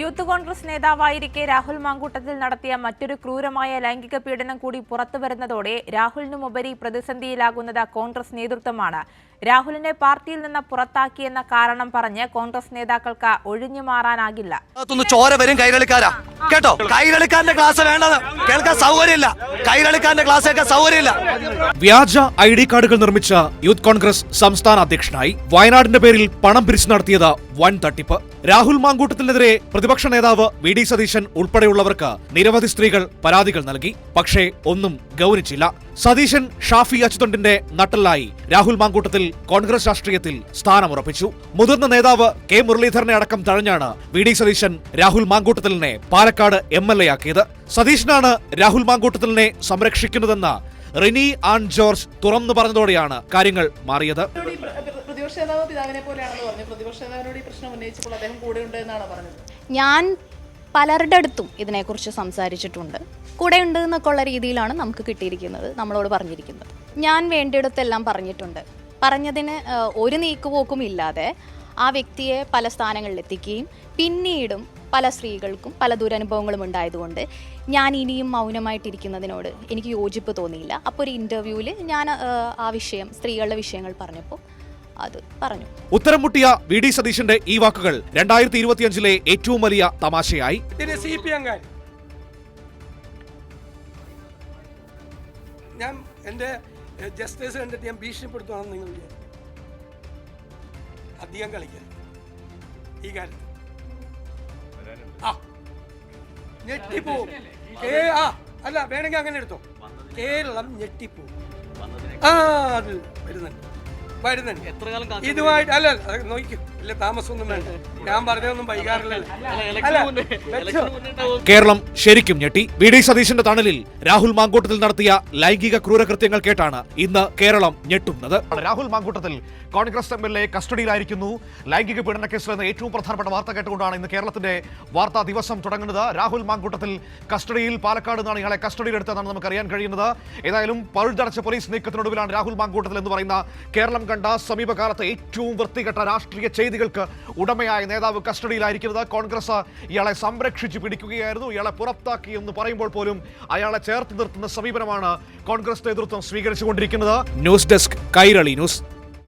Youth Congress നേതാവായിരിക്കെ Rahul Mamkootathil നടത്തിയ മറ്റൊരു ക്രൂരമായ ലൈംഗിക പീഡനം കൂടി പുറത്തുവരുന്നതോടെ രാഹുലിനുമുപരി പ്രതിസന്ധിയിലാകുന്നത് കോൺഗ്രസ് നേതൃത്വമാണ്. രാഹുലിനെ പാർട്ടിയിൽ നിന്ന് പുറത്താക്കിയെന്ന കാരണം പറഞ്ഞ് കോൺഗ്രസ് നേതാക്കൾക്ക് ഒഴിഞ്ഞു മാറാനാകില്ല. ചോര വരും കൈകളിക്കാരാ കേട്ടോ. കൈകളിക്കാരന്റെ ക്ലാസ് വേണ്ടത് കേൾക്കാൻ സൗകര്യമില്ല. കൈകളിക്കാരന്റെ ക്ലാസ് കേൾക്കാൻ സൗകര്യമില്ല. വ്യാജ ID കാർഡുകൾ നിർമ്മിച്ച യൂത്ത് കോൺഗ്രസ് സംസ്ഥാന അധ്യക്ഷനായി വയനാടിന്റെ പേരിൽ പണം പിരിച്ചു നടത്തിയത് വൻ തട്ടിപ്പ്. രാഹുൽ മാങ്കൂട്ടത്തിനെതിരെ പ്രതിപക്ഷ നേതാവ് VD സതീശൻ ഉൾപ്പെടെയുള്ളവർക്ക് നിരവധി സ്ത്രീകൾ പരാതികൾ നൽകി. പക്ഷേ ഒന്നും ഗൗനിച്ചില്ല. സതീശൻ ഷാഫി അച്യുതണ്ടിന്റെ നട്ടലായി രാഹുൽ മാങ്കൂട്ടത്തിൽ കോൺഗ്രസ് രാഷ്ട്രീയത്തിൽ സ്ഥാനമുറപ്പിച്ചു. മുതിർന്ന നേതാവ് K മുരളീധരനെ അടക്കം തഴഞ്ഞാണ് VD സതീശൻ രാഹുൽ മാങ്കൂട്ടത്തിലിനെ പാലക്കാട് MLA ആക്കിയത്. സതീശനാണ് രാഹുൽ മാങ്കൂട്ടത്തിലിനെ സംരക്ഷിക്കുന്നതെന്ന് റിനി ആൻ ജോർജ് തുറന്നു പറഞ്ഞതോടെയാണ് കാര്യങ്ങൾ മാറിയത്. പ്രതിപക്ഷ നേതാവ് പിതാവിനെ പോലെയാണെന്ന് പറഞ്ഞു. പ്രതിപക്ഷ നേതാവിനോട് ഈ പ്രശ്നം ഉന്നയിച്ചപ്പോൾ അദ്ദേഹം കൂടെ ഉണ്ട് എന്നാണ് പറഞ്ഞത്. ഞാൻ പലരുടെ അടുത്തും ഇതിനെക്കുറിച്ച് സംസാരിച്ചിട്ടുണ്ട്. കൂടെ ഉണ്ട് എന്നൊക്കെയുള്ള രീതിയിലാണ് നമുക്ക് കിട്ടിയിരിക്കുന്നത്, നമ്മളോട് പറഞ്ഞിരിക്കുന്നത്. ഞാൻ വേണ്ടിയിടത്തെല്ലാം പറഞ്ഞിട്ടുണ്ട്. പറഞ്ഞതിന് ഒരു നീക്കുപോക്കും ഇല്ലാതെ ആ വ്യക്തിയെ പല സ്ഥാനങ്ങളിൽ എത്തിക്കുകയും പിന്നീടും പല സ്ത്രീകൾക്കും പല ദുരനുഭവങ്ങളും ഉണ്ടായതുകൊണ്ട് ഞാൻ ഇനിയും മൗനമായിട്ടിരിക്കുന്നതിനോട് എനിക്ക് യോജിപ്പ് തോന്നിയില്ല. അപ്പോൾ ഒരു ഇൻ്റർവ്യൂവിൽ ഞാൻ ആ വിഷയം, സ്ത്രീകളുടെ വിഷയങ്ങൾ പറഞ്ഞപ്പോൾ അത് പറഞ്ഞു. ഉത്തരം മുട്ടിയ VD സതീശന്റെ ഈ വാക്കുകൾ 2025 ഏറ്റവും വലിയ തമാശയായി. ഞാൻ എന്റെ ജസ്റ്റിസ് കണ്ടിട്ട് ഞാൻ ഭീഷണിപ്പെടുത്തുവാണെന്ന് നിങ്ങൾ അധികം കളിക്കരുത് ഈ കാര്യത്തിൽ. ഞെട്ടിപ്പോവും. അല്ല വേണമെങ്കിൽ അങ്ങനെ എടുത്തോ. കേരളം ഞെട്ടിപ്പോവും. അത് വരുന്നുണ്ട്. ഇതുമായിട്ട് അല്ല നോക്കൂ. ഇല്ല താമസമൊന്നും വേണ്ട. ഞാൻ പറഞ്ഞതൊന്നും വൈകാറില്ല. കേരളം ശരിക്കും ഞെട്ടി. VD സതീശന്റെ തണലിൽ രാഹുൽ മാങ്കൂട്ടത്തിൽ നടത്തിയ ലൈംഗിക ക്രൂരകൃത്യങ്ങൾ കേട്ടാണ് ഇന്ന് കേരളം ഞെട്ടുന്നത്. രാഹുൽ മാങ്കൂട്ടത്തിൽ കോൺഗ്രസ് MLA കസ്റ്റഡിയിലായിരിക്കുന്നു. ലൈംഗിക പീഡന കേസിൽ എന്ന ഏറ്റവും പ്രധാനപ്പെട്ട വാർത്ത കേട്ടുകൊണ്ടാണ് ഇന്ന് കേരളത്തിന്റെ വാർത്താ ദിവസം തുടങ്ങുന്നത്. രാഹുൽ മാങ്കൂട്ടത്തിൽ കസ്റ്റഡിയിൽ, പാലക്കാട് നിന്നാണ് ഇയാളെ കസ്റ്റഡിയിലെടുത്തതെന്നാണ് നമുക്ക് അറിയാൻ കഴിയുന്നത്. ഏതായാലും പഴുതടച്ച പോലീസ് നീക്കത്തിനൊടുവിലാണ് രാഹുൽ മാങ്കൂട്ടത്തിൽ എന്ന് പറയുന്ന കേരളം കണ്ട സമീപകാലത്തെ ഏറ്റവും വൃത്തികെട്ട രാഷ്ട്രീയ ചെയ്തികൾക്ക് ഉടമയായ നേതാവ് കസ്റ്റഡിയിലായിരിക്കുന്നത്. കോൺഗ്രസ് ഇയാളെ സംരക്ഷിച്ചു പിടിക്കുകയായിരുന്നു. ഇയാളെ പുറത്താക്കി എന്ന് പറയുമ്പോൾ പോലും അയാളെ ചേർത്ത് നിർത്തുന്ന സമീപനമാണ് കോൺഗ്രസ് നേതൃത്വം സ്വീകരിച്ചുകൊണ്ടിരിക്കുന്നത്. News desk, Kairali news.